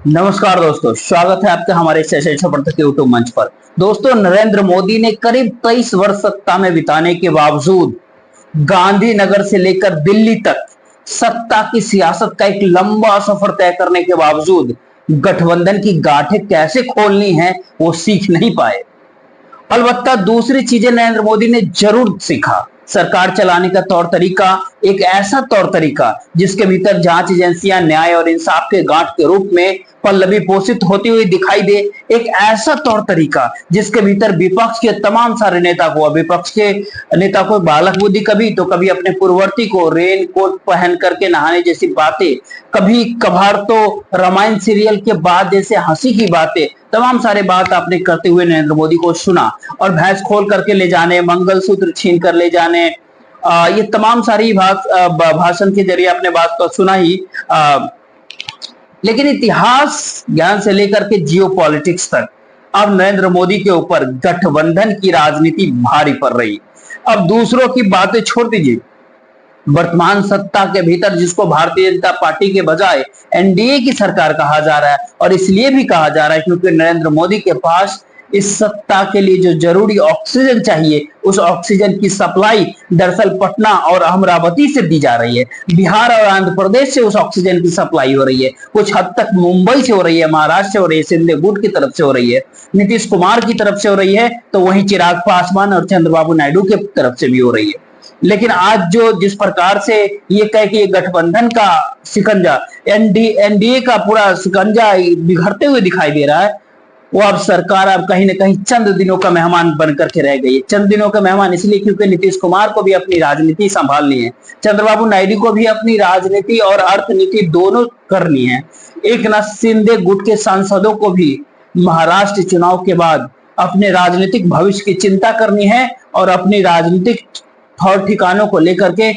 नमस्कार दोस्तों, स्वागत है आपका हमारे सेशन प्रवर्तक के यूट्यूब मंच पर। दोस्तों, नरेंद्र मोदी ने करीब 23 वर्ष सत्ता में बिताने के बावजूद गांधीनगर से लेकर दिल्ली तक सत्ता की सियासत का एक लंबा सफर तय करने के बावजूद गठबंधन की गांठें कैसे खोलनी है वो सीख नहीं पाए। अलबत्ता दूसरी चीजें नरेंद्र मोदी ने जरूर सीखा। सरकार चलाने का तौर तरीका, एक ऐसा तौर तरीका जिसके भीतर जांच एजेंसियां न्याय और इंसाफ के गांठ के रूप में पल्लवी पोषित होती हुई दिखाई दे। एक ऐसा तौर तरीका जिसके भीतर विपक्ष के तमाम सारे नेता को, विपक्ष के नेता को बालक बुद्धि, कभी तो कभी अपने पूर्ववर्ती को रेन कोट पहन करके नहाने जैसी बातें, कभी कभार तो रामायण सीरियल के बाद जैसे हंसी की बातें, तमाम सारे बात आपने करते हुए नरेंद्र मोदी को सुना। और भैंस खोल करके ले जाने, मंगलसूत्र छीन कर ले जाने, ये तमाम सारी भाषण के जरिए आपने बात को सुना ही। लेकिन इतिहास ज्ञान से लेकर के जियो पॉलिटिक्स तक अब नरेंद्र मोदी के ऊपर गठबंधन की राजनीति भारी पड़ रही। अब दूसरों की बातें छोड़ दीजिए, वर्तमान सत्ता के भीतर जिसको भारतीय जनता पार्टी के बजाय एनडीए की सरकार कहा जा रहा है, और इसलिए भी कहा जा रहा है क्योंकि नरेंद्र मोदी के पास इस सत्ता के लिए जो जरूरी ऑक्सीजन चाहिए, उस ऑक्सीजन की सप्लाई दरअसल पटना और अमरावती से दी जा रही है। बिहार और आंध्र प्रदेश से उस ऑक्सीजन की सप्लाई हो रही है, कुछ हद तक मुंबई से हो रही है, महाराष्ट्र से हो रही है, सिंधे गुट की तरफ से हो रही है, नीतीश कुमार की तरफ से हो रही है, तो वहीं चिराग पासवान और चंद्रबाबू नायडू की तरफ से भी हो रही है। लेकिन आज जो जिस प्रकार से ये कहे कि गठबंधन का शिकंजा, एनडीए का पूरा शिकंजा बिखरते हुए दिखाई दे रहा है, वो अब सरकार अब कहीं ना कहीं चंद दिनों का मेहमान बनकर के रह गई है। चंद दिनों का मेहमान इसलिए क्योंकि नीतीश कुमार को भी अपनी राजनीति संभालनी है, चंद्रबाबू नायडू को भी अपनी राजनीति और अर्थनीति दोनों करनी है, एक न शिंदे गुट के सांसदों को भी महाराष्ट्र चुनाव के बाद अपने राजनीतिक भविष्य की चिंता करनी है और अपनी राजनीतिक ठौर ठिकानों को लेकर के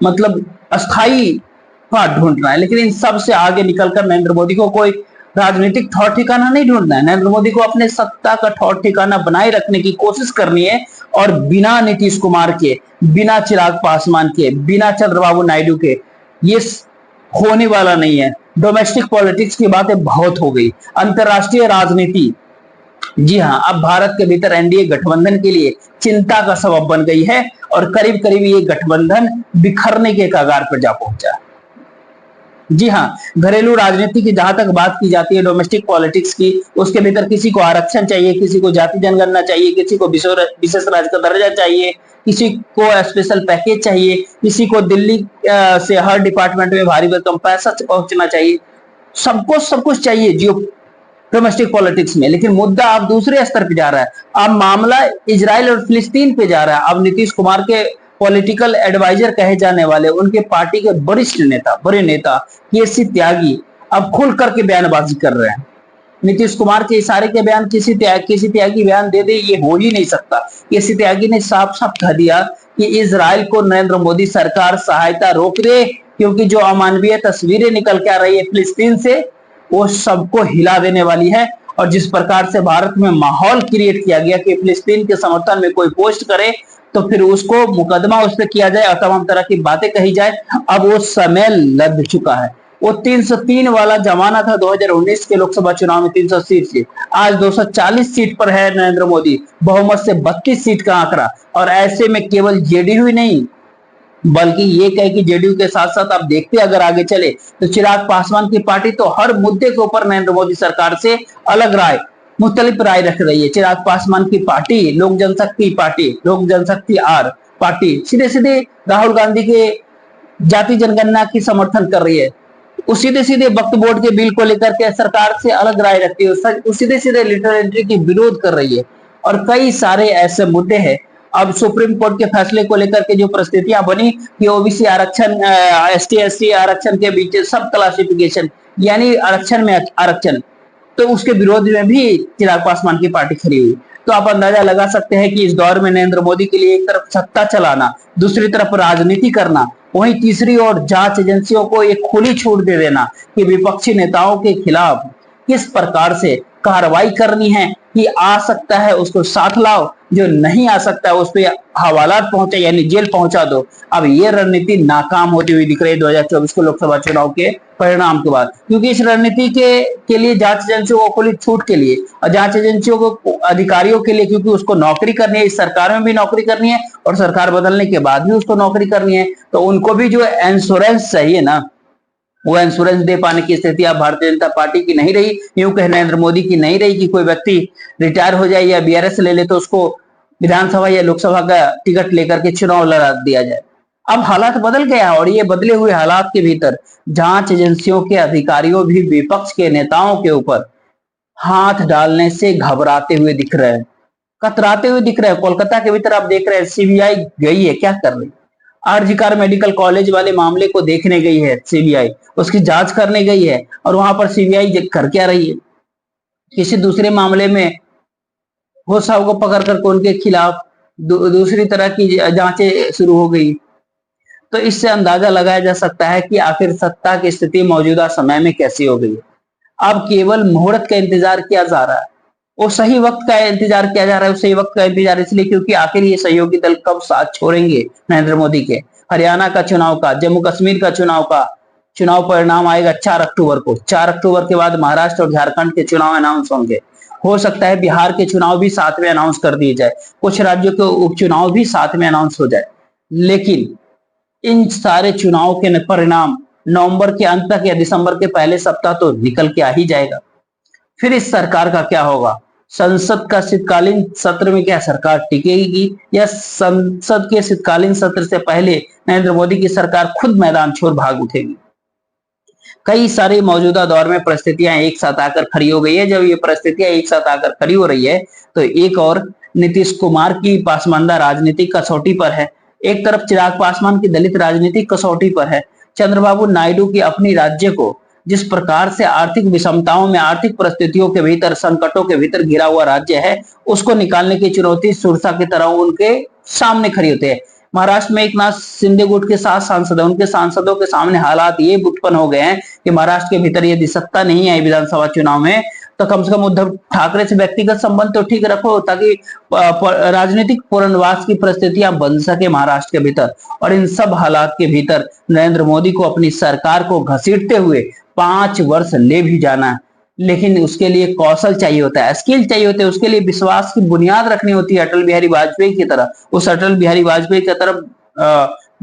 मतलब अस्थाई पाठ ढूंढना है। लेकिन इन सब से आगे निकलकर नरेंद्र मोदी को कोई राजनीतिक ठौर ठिकाना नहीं ढूंढना है। नरेंद्र मोदी को अपने सत्ता का ठौर ठिकाना बनाए रखने की कोशिश करनी है, और बिना नीतीश कुमार के, बिना चिराग पासवान के, बिना चंद्रबाबू नायडू के ये होने वाला नहीं है। डोमेस्टिक पॉलिटिक्स की बातें बहुत हो गई, अंतरराष्ट्रीय राजनीति, जी हाँ, अब भारत के भीतर एनडीए गठबंधन के लिए चिंता का सबब बन गई है और करीब करीब ये गठबंधन बिखरने के कगार पर जा पहुंचा। जी हाँ, घरेलू राजनीति की जहां तक बात की जाती है, डोमेस्टिक पॉलिटिक्स की, उसके भीतर किसी को आरक्षण चाहिए, किसी को जाति जनगणना चाहिए, किसी को विशेष राज्य का दर्जा चाहिए, किसी को स्पेशल पैकेज चाहिए, किसी को दिल्ली से हर डिपार्टमेंट में भारी भरकम पैसा पहुंचना चाहिए, सबको सब कुछ चाहिए जियो डोमेस्टिक पॉलिटिक्स में। लेकिन मुद्दा अब दूसरे स्तर पे जा रहा है, अब मामला इजराइल और फिलिस्तीन पे जा रहा है। अब नीतीश कुमार के पॉलिटिकल एडवाइजर कहे जाने वाले, उनके पार्टी के वरिष्ठ नेता, बड़े नेता केसी त्यागी अब खुल करके बयानबाजी कर रहे हैं। नीतीश कुमार के इशारे के बयान केसी त्यागी बयान दे दे, ये हो ही नहीं सकता। केसी त्यागी ने साफ साफ कह दिया कि इजराइल को नरेंद्र मोदी सरकार सहायता रोक दे, क्योंकि जो अमानवीय तस्वीरें निकल के आ रही है फिलिस्तीन से, वो सबको हिला देने वाली है। और जिस प्रकार से भारत में माहौल क्रिएट किया गया कि फिलिस्तीन के समर्थन में कोई पोस्ट करे तो फिर उसको मुकदमा उस पर किया जाए और तमाम तरह की बातें कही जाए, अब वो समय लग चुका है। वो 303 वाला जमाना था 2019 के लोकसभा चुनाव में, 380 सीट, आज 240 सीट पर है नरेंद्र मोदी, बहुमत से 32 सीट का आंकड़ा। और ऐसे में केवल जेडीयू ही नहीं, बल्कि ये कहे कि जेडीयू के साथ साथ आप देखते अगर आगे चले तो चिराग पासवान की पार्टी तो हर मुद्दे के ऊपर नरेंद्र मोदी सरकार से अलग राय, मुख्तलिफ राय रख रही है। चिराग पासवान की पार्टी लोक जनशक्ति पार्टी, लोक जनशक्ति आर पार्टी सीधे सीधे राहुल गांधी के जाति जनगणना की समर्थन कर रही है, सीधे सीधे वक्फ बोर्ड के बिल को लेकर के सरकार से अलग राय रखती है, सीधे सीधे लिटरल एंट्री की विरोध कर रही है, और कई सारे ऐसे मुद्दे हैं। अब सुप्रीम कोर्ट के फैसले को लेकर के जो परिस्थितियां बनी कि ओबीसी आरक्षण, एसटी एससी आरक्षण के बीच सब क्लासिफिकेशन यानी आरक्षण में आरक्षण, तो उसके विरोध में भी चिराग पासवान की पार्टी खड़ी हुई। तो आप अंदाजा लगा सकते हैं कि इस दौर में नरेंद्र मोदी के लिए एक तरफ सत्ता चलाना, दूसरी तरफ राजनीति करना, वहीं तीसरी ओर जांच एजेंसियों को एक खुली छूट दे देना कि विपक्षी नेताओं के खिलाफ किस प्रकार से कार्रवाई करनी है, कि आ सकता है उसको साथ लाओ, जो नहीं आ सकता है उस पर हवालात पहुंचे यानी जेल पहुंचा दो। अब ये रणनीति नाकाम होती हुई दिख रही है 2024 के लोकसभा चुनाव के परिणाम के बाद, क्योंकि इस रणनीति के लिए जांच एजेंसियों को खुली छूट के लिए और जांच एजेंसियों को अधिकारियों के लिए, क्योंकि उसको नौकरी करनी है, इस सरकार में भी नौकरी करनी है और सरकार बदलने के बाद भी उसको नौकरी करनी है, तो उनको भी जो इंश्योरेंस चाहिए ना, वो इंश्योरेंस दे पाने की स्थिति अब भारतीय जनता पार्टी की नहीं रही, यूं कह नरेंद्र मोदी की नहीं रही कि कोई व्यक्ति रिटायर हो जाए या बीआरएस ले ले तो उसको विधानसभा या लोकसभा का टिकट लेकर के चुनाव लड़ा दिया जाए। अब हालात बदल गया है और ये बदले हुए हालात के भीतर जांच एजेंसियों के अधिकारियों भी विपक्ष के नेताओं के ऊपर हाथ डालने से घबराते हुए दिख रहे हैं, कतराते हुए दिख रहे हैं। कोलकाता के भीतर आप देख रहे हैं सीबीआई गई है, क्या कर रही है? आरजीकर मेडिकल कॉलेज वाले मामले को देखने गई है सीबीआई, उसकी जांच करने गई है और वहां पर सीबीआई कर क्या रही है? किसी दूसरे मामले में हो साहब को पकड़ कर उनके खिलाफ दूसरी तरह की जांचें शुरू हो गई। तो इससे अंदाजा लगाया जा सकता है कि आखिर सत्ता की स्थिति मौजूदा समय में कैसी हो गई। अब केवल मुहूर्त का इंतजार किया जा रहा है, वो सही वक्त का इंतजार किया जा रहा है। सही वक्त का इंतजार इसलिए क्योंकि आखिर ये सहयोगी दल कब साथ छोड़ेंगे नरेंद्र मोदी के। हरियाणा का चुनाव का, जम्मू कश्मीर का चुनाव परिणाम आएगा 4 अक्टूबर को। 4 अक्टूबर के बाद महाराष्ट्र और झारखंड के चुनाव अनाउंस होंगे। हो सकता है बिहार के चुनाव भी साथ में अनाउंस कर दिए जाए, कुछ राज्यों के उपचुनाव भी साथ में अनाउंस हो जाए। लेकिन इन सारे चुनाव के परिणाम नवंबर के अंत तक या दिसंबर के पहले सप्ताह तो निकल के आ ही जाएगा। फिर इस सरकार का क्या होगा? संसद का शीतकालीन सत्र में क्या सरकार टिकेगी या संसद के शीतकालीन सत्र से पहले नरेंद्र मोदी की सरकार खुद मैदान छोड़ भाग उठेगी? कई सारी मौजूदा दौर में परिस्थितियां एक साथ आकर खड़ी हो गई है। जब ये परिस्थितियां एक साथ आकर खड़ी हो रही है तो एक और नीतीश कुमार की पासमानदा राजनीति कसौटी पर है, एक तरफ चिराग पासवान की दलित राजनीति कसौटी पर है, चंद्रबाबू नायडू की अपनी राज्य को जिस प्रकार से आर्थिक विषमताओं में, आर्थिक परिस्थितियों के भीतर, संकटों के भीतर घिरा हुआ राज्य है, उसको निकालने की चुनौती सुरसा की तरह उनके सामने खड़ी होती है। महाराष्ट्र में एक नाथ शिंदे गुट के 7 सांसद है, उनके सांसदों के सामने हालात ये उत्पन्न हो गए हैं कि महाराष्ट्र के भीतर यदि सत्ता नहीं आई विधानसभा चुनाव में तो कम से कम उद्धव ठाकरे से व्यक्तिगत संबंध तो ठीक रखो, ताकि राजनीतिक पुनर्वास की परिस्थितियां बन सके महाराष्ट्र के भीतर। और इन सब हालात के भीतर नरेंद्र मोदी को अपनी सरकार को घसीटते हुए 5 वर्ष ले भी जाना है, लेकिन उसके लिए कौशल चाहिए होता है, स्किल चाहिए होते हैं, उसके लिए विश्वास की बुनियाद रखनी होती है अटल बिहारी वाजपेयी की तरह। उस अटल बिहारी वाजपेयी की तरफ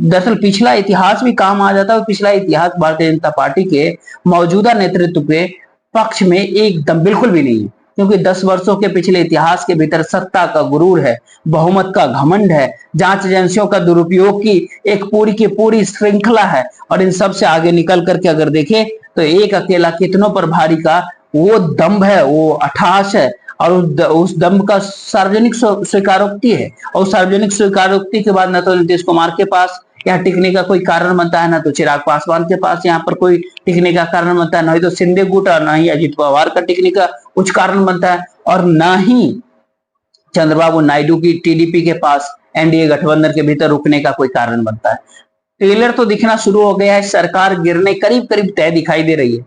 दरअसल पिछला इतिहास भी काम आ जाता है। पिछला इतिहास भारतीय जनता पार्टी के मौजूदा नेतृत्व के पक्ष में एकदम बिल्कुल भी नहीं है, क्योंकि 10 वर्षों के पिछले इतिहास के भीतर सत्ता का गुरूर है, बहुमत का घमंड है, जांच एजेंसियों का दुरुपयोग की एक पूरी की पूरी श्रृंखला है। और इन सब से आगे निकल करके अगर देखें तो एक अकेला कितनों पर भारी का वो दम्भ है, वो अठास है और उस दम्भ का सार्वजनिक स्वीकारोक्ति है। और सार्वजनिक स्वीकारोक्ति के बाद न तो नीतीश कुमार के पास यहाँ टिकने का कोई कारण बनता है, ना तो चिराग पासवान के पास यहाँ पर कोई टिकने का कारण बनता है, नहीं तो शिंदे गुट और ना ही अजित पवार का टिकने का कुछ कारण बनता है, और ना ही चंद्रबाबू नायडू की टीडीपी के पास एनडीए गठबंधन के भीतर रुकने का कोई कारण बनता है। ट्रेलर तो दिखना शुरू हो गया है, सरकार गिरने करीब करीब तय दिखाई दे रही है,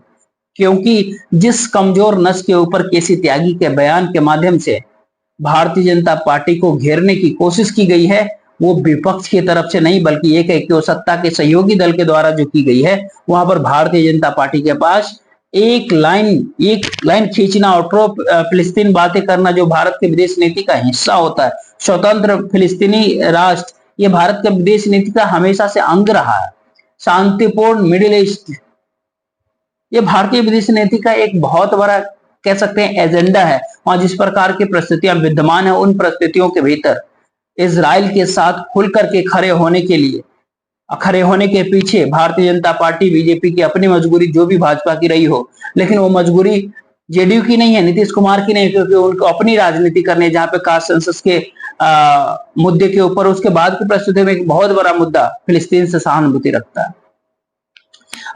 क्योंकि जिस कमजोर नस के ऊपर केसी त्यागी के बयान के माध्यम से भारतीय जनता पार्टी को घेरने की कोशिश की गई है, वो विपक्ष की तरफ से नहीं बल्कि एक है सत्ता के सहयोगी दल के द्वारा जो की गई है। वहां पर भारतीय जनता पार्टी के पास एक लाइन खींचना और प्रो फिलिस्तीन बातें करना, जो भारत के विदेश नीति का हिस्सा होता है। स्वतंत्र फिलिस्तीनी राष्ट्र ये भारत के विदेश नीति का हमेशा से अंग रहा है। शांतिपूर्ण मिडिल ईस्ट ये भारतीय विदेश नीति का एक बहुत बड़ा कह सकते हैं एजेंडा है। और जिस प्रकार की परिस्थितियां विद्यमान है, उन परिस्थितियों के भीतर इजराइल के साथ खुल करके खड़े होने के पीछे भारतीय जनता पार्टी, बीजेपी की अपनी मजबूरी, जो भी भाजपा की रही हो, लेकिन वो मजबूरी जेडीयू की नहीं है, नीतीश कुमार की नहीं, क्योंकि उनको अपनी राजनीति करनी है। जहां पे कास्ट सेंसस के मुद्दे के ऊपर उसके बाद की परिस्थिति में एक बहुत बड़ा मुद्दा फिलिस्तीन से सहानुभूति रखता है।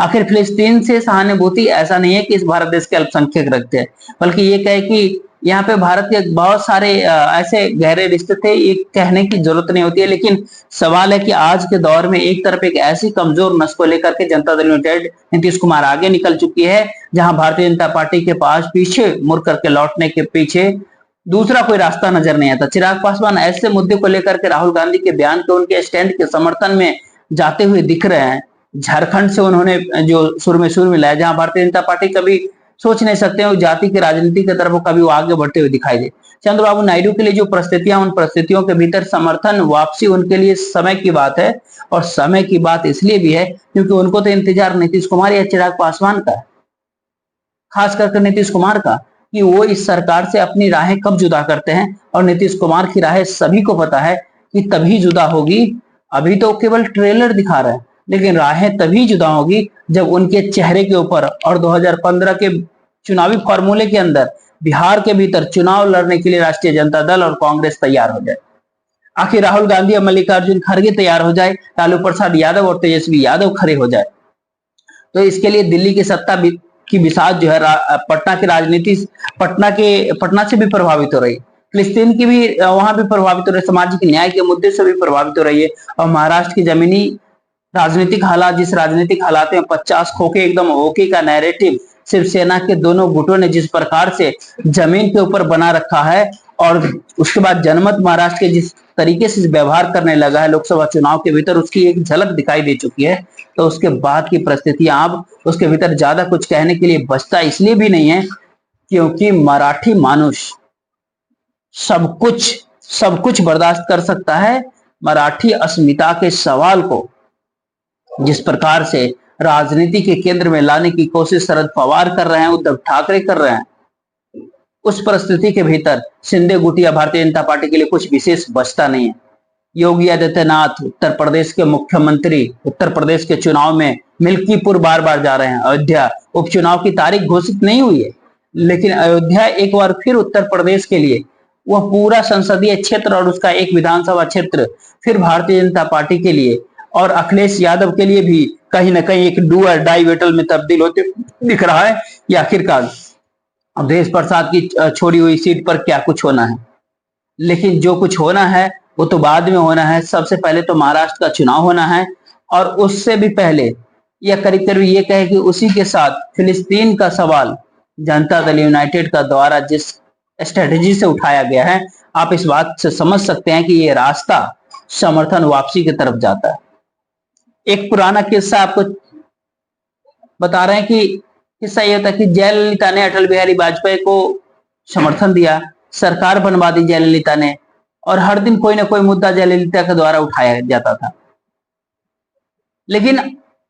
आखिर फिलिस्तीन से सहानुभूति ऐसा नहीं है कि इस भारत देश के अल्पसंख्यक रखते हैं, बल्कि ये कहे कि यहाँ पे भारत के बहुत सारे ऐसे गहरे रिश्ते थे, ये कहने की जरूरत नहीं होती है। लेकिन सवाल है कि आज के दौर में एक तरफ एक ऐसी कमजोर नस को लेकर के जनता दल यूनाइटेड नीतीश कुमार आगे निकल चुकी है, जहां भारतीय जनता पार्टी के पास पीछे मुड़ करके लौटने के पीछे दूसरा कोई रास्ता नजर नहीं आता। चिराग पासवान ऐसे मुद्दे को लेकर के राहुल गांधी के बयान के उनके स्टैंड के समर्थन में जाते हुए दिख रहे हैं। झारखंड से उन्होंने जो सुर में मिलाया, जहां भारतीय जनता पार्टी कभी सोच नहीं सकते हैं जाति की राजनीति की तरफ कभी वो आगे बढ़ते हुए दिखाई दे। चंद्रबाबू नायडू के लिए जो परिस्थितियां, उन परिस्थितियों के भीतर समर्थन वापसी उनके लिए समय की बात है। और समय की बात इसलिए भी है क्योंकि उनको तो इंतजार नीतीश कुमार या चिराग पासवान का है, खास करके नीतीश कुमार का, कि वो इस सरकार से अपनी राहें कब जुदा करते हैं। और नीतीश कुमार की राहें सभी को पता है कि तभी जुदा होगी। अभी तो केवल ट्रेलर दिखा रहे हैं, लेकिन राहें तभी जुदा होगी जब उनके चेहरे के ऊपर और 2015 के चुनावी फॉर्मूले के अंदर बिहार के भीतर चुनाव लड़ने के लिए राष्ट्रीय जनता दल और कांग्रेस तैयार हो जाए। आखिर राहुल गांधी और मल्लिकार्जुन खड़गे तैयार हो जाए, लालू प्रसाद यादव और तेजस्वी यादव खड़े हो जाए, तो इसके लिए दिल्ली की सत्ता की बिसात जो है पटना की राजनीति, पटना से भी प्रभावित हो रही है, फिलिस्तीन की भी वहां भी प्रभावित हो रही है, सामाजिक न्याय के मुद्दे से भी प्रभावित हो रही है। और महाराष्ट्र की जमीनी राजनीतिक हालात, जिस राजनीतिक हालात में 50 खोखे एकदम होके का नैरेटिव शिवसेना के दोनों गुटों ने जिस प्रकार से जमीन के ऊपर बना रखा है, और उसके बाद जनमत महाराष्ट्र के जिस तरीके से व्यवहार करने लगा है लोकसभा चुनाव के भीतर, उसकी एक झलक दिखाई दे चुकी है। तो उसके बाद की परिस्थितियां अब उसके भीतर ज्यादा कुछ कहने के लिए बचता इसलिए भी नहीं है क्योंकि मराठी मानुष सब कुछ बर्दाश्त कर सकता है। मराठी अस्मिता के सवाल को जिस प्रकार से राजनीति के केंद्र में लाने की कोशिश शरद पवार कर रहे हैं, उद्धव ठाकरे कर रहे हैं, उस परिस्थिति के भीतर शिंदे गुट या भारतीय जनता पार्टी के लिए कुछ विशेष बचता नहीं है। योगी आदित्यनाथ उत्तर प्रदेश के मुख्यमंत्री उत्तर प्रदेश के चुनाव में मिल्कीपुर बार बार जा रहे हैं। अयोध्या उपचुनाव की तारीख घोषित नहीं हुई है, लेकिन अयोध्या एक बार फिर उत्तर प्रदेश के लिए वह पूरा संसदीय क्षेत्र और उसका एक विधानसभा क्षेत्र फिर भारतीय जनता पार्टी के लिए और अखिलेश यादव के लिए भी कहीं ना कहीं एक डू और डाई बैटल में तब्दील होते दिख रहा है। या आखिरकार अवधेश प्रसाद की छोड़ी हुई सीट पर क्या कुछ होना है, लेकिन जो कुछ होना है वो तो बाद में होना है। सबसे पहले तो महाराष्ट्र का चुनाव होना है, और उससे भी पहले या करीब करीब ये कहे कि उसी के साथ फिलिस्तीन का सवाल जनता दल यूनाइटेड का द्वारा जिस स्ट्रेटेजी से उठाया गया है, आप इस बात से समझ सकते हैं कि ये रास्ता समर्थन वापसी की तरफ जाता है। एक पुराना किस्सा आपको बता रहे हैं कि किस्सा ये था कि जयललिता ने अटल बिहारी वाजपेयी को समर्थन दिया, सरकार बनवा दी जयललिता ने, और हर दिन कोई ना कोई मुद्दा जयललिता के द्वारा उठाया जाता था। लेकिन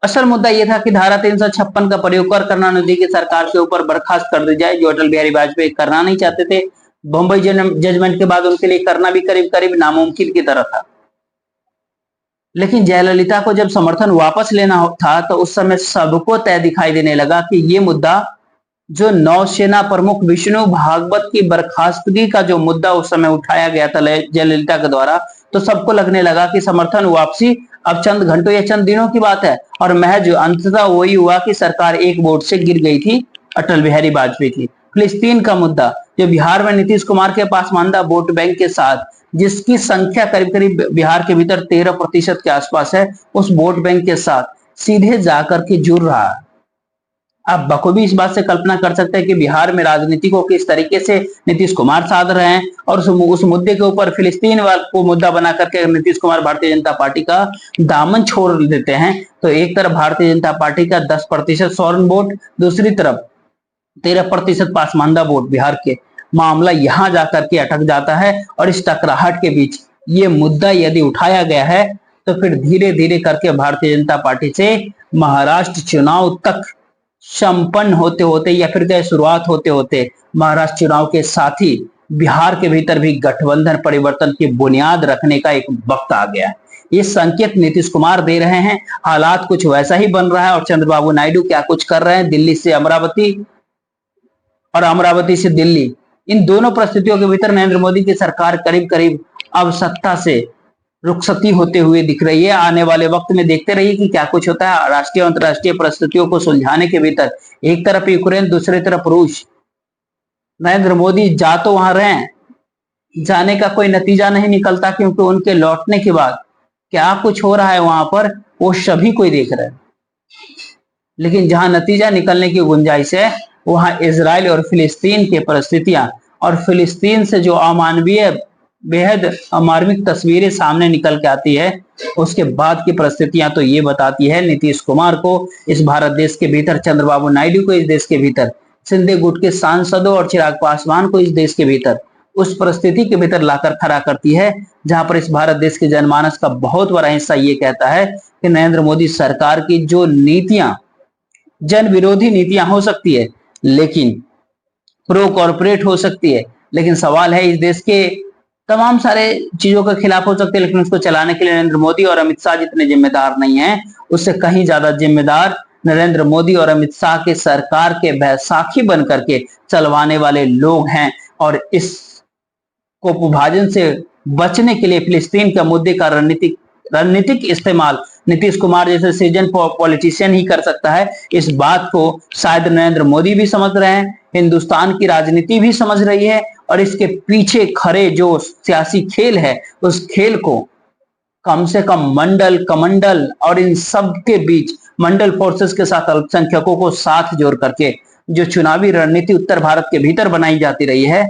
असल मुद्दा यह था कि धारा 356 का प्रयोग कर करुणा निधि की सरकार के ऊपर बर्खास्त कर दी जाए, जो अटल बिहारी वाजपेयी करना नहीं चाहते थे। बम्बई जजमेंट के बाद उनके लिए करना भी करीब करीब नामुमकिन की तरह था। लेकिन जयललिता को जब समर्थन वापस लेना था तो उस समय सबको तय दिखाई देने लगा कि ये मुद्दा जो नौसेना प्रमुख विष्णु भागवत की बर्खास्तगी का जो मुद्दा उस समय उठाया गया था जयललिता के द्वारा, तो सबको लगने लगा कि समर्थन वापसी अब चंद घंटों या चंद दिनों की बात है। और महज अंततः वही हुआ कि सरकार एक वोट से गिर गई थी अटल बिहारी वाजपेयी की। फिलिस्तीन का मुद्दा जो बिहार में नीतीश कुमार के पासमानदा वोट बैंक के साथ, जिसकी संख्या करीब करीब बिहार के भीतर 13% के आसपास है, उस वोट बैंक के साथ सीधे जाकर के जुड़ रहा है। आप बखूबी इस बात से कल्पना कर सकते हैं कि बिहार में राजनीति को किस तरीके से नीतीश कुमार साध रहे हैं, और उस मुद्दे के ऊपर फिलिस्तीन को मुद्दा बना करके नीतीश कुमार भारतीय जनता पार्टी का दामन छोड़ देते हैं। तो एक तरफ भारतीय जनता पार्टी का 10% स्वर्ण वोट, दूसरी तरफ 13% पासमानदा वोट बिहार के, मामला यहां जाकर के अटक जाता है। और इस टकराहट के बीच ये मुद्दा यदि उठाया गया है तो फिर धीरे धीरे करके भारतीय जनता पार्टी से महाराष्ट्र चुनाव तक संपन्न होते होते या फिर क्या शुरुआत होते होते महाराष्ट्र चुनाव के साथ ही बिहार के भीतर भी गठबंधन परिवर्तन की बुनियाद रखने का एक वक्त आ गया है। ये संकेत नीतीश कुमार दे रहे हैं, हालात कुछ वैसा ही बन रहा है। और चंद्रबाबू नायडू क्या कुछ कर रहे हैं, दिल्ली से अमरावती और अमरावती से दिल्ली, इन दोनों परिस्थितियों के भीतर नरेंद्र मोदी की सरकार करीब करीब अब सत्ता से रुखसती होते हुए दिख रही है। आने वाले वक्त में देखते रहिए कि क्या कुछ होता है। राष्ट्रीय और अंतर्राष्ट्रीय परिस्थितियों को सुलझाने के भीतर एक तरफ यूक्रेन, दूसरी तरफ रूस, नरेंद्र मोदी जा तो वहां रहे, जाने का कोई नतीजा नहीं निकलता, क्योंकि उनके लौटने के बाद क्या कुछ हो रहा है वहां पर वो सभी कोई देख रहे हैं। लेकिन जहां नतीजा निकलने की गुंजाइश है वहां इजराइल और फिलिस्तीन की परिस्थितियां और फिलिस्तीन से जो अमानवीय बेहद अमार्मिक तस्वीरें सामने निकल के आती है, उसके बाद की परिस्थितियां तो ये बताती है नीतीश कुमार को इस भारत देश के भीतर, चंद्रबाबू नायडू को इस देश के भीतर, सिंधे गुट के सांसदों और चिराग पासवान को इस देश के भीतर उस परिस्थिति के भीतर लाकर खड़ा करती है जहां पर इस भारत देश के जनमानस का बहुत बड़ा हिस्सा ये कहता है कि नरेंद्र मोदी सरकार की जो नीतियां जन विरोधी नीतियां हो सकती है, लेकिन प्रो कॉर्पोरेट हो सकती है, लेकिन सवाल है इस देश के तमाम सारे चीजों के खिलाफ हो सकते हैं, लेकिन उसको चलाने के लिए नरेंद्र मोदी और अमित शाह जितने जिम्मेदार नहीं हैं, उससे कहीं ज्यादा जिम्मेदार नरेंद्र मोदी और अमित शाह के सरकार के बैसाखी बन करके चलवाने वाले लोग हैं। और इस विभाजन से बचने के लिए फिलिस्तीन के मुद्दे का रणनीतिक इस्तेमाल नीतीश कुमार जैसे सीजन पॉलिटिशियन ही कर सकता है। इस बात को शायद नरेंद्र मोदी भी समझ रहे हैं, हिंदुस्तान की राजनीति भी समझ रही है, और इसके पीछे खड़े जो सियासी खेल है उस खेल को कम से कम मंडल, कमंडल और इन सब के बीच मंडल फोर्सेस के साथ अल्पसंख्यकों को साथ जोड़ करके जो चुनावी रणनीति उत्तर भारत के भीतर बनाई जाती रही है,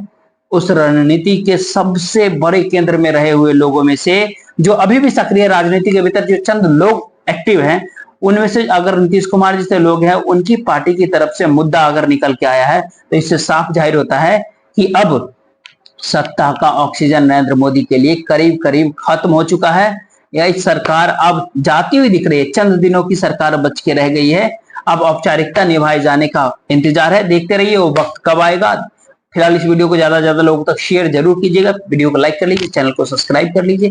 उस रणनीति के सबसे बड़े केंद्र में रहे हुए लोगों में से जो अभी भी सक्रिय राजनीति के भीतर जो चंद लोग एक्टिव हैं, उनमें से अगर नीतीश कुमार जैसे लोग हैं, उनकी पार्टी की तरफ से मुद्दा अगर निकल के आया है तो इससे साफ जाहिर होता है कि अब सत्ता का ऑक्सीजन नरेंद्र मोदी के लिए करीब करीब खत्म हो चुका है। यह सरकार अब जाती हुई दिख रही है, चंद दिनों की सरकार बच के रह गई है। अब औपचारिकता निभाए जाने का इंतजार है, देखते रहिए वो वक्त कब आएगा। फिलहाल इस वीडियो को ज्यादा से ज्यादा लोगों तक शेयर जरूर कीजिएगा, वीडियो को लाइक कर लीजिए, चैनल को सब्सक्राइब कर लीजिए।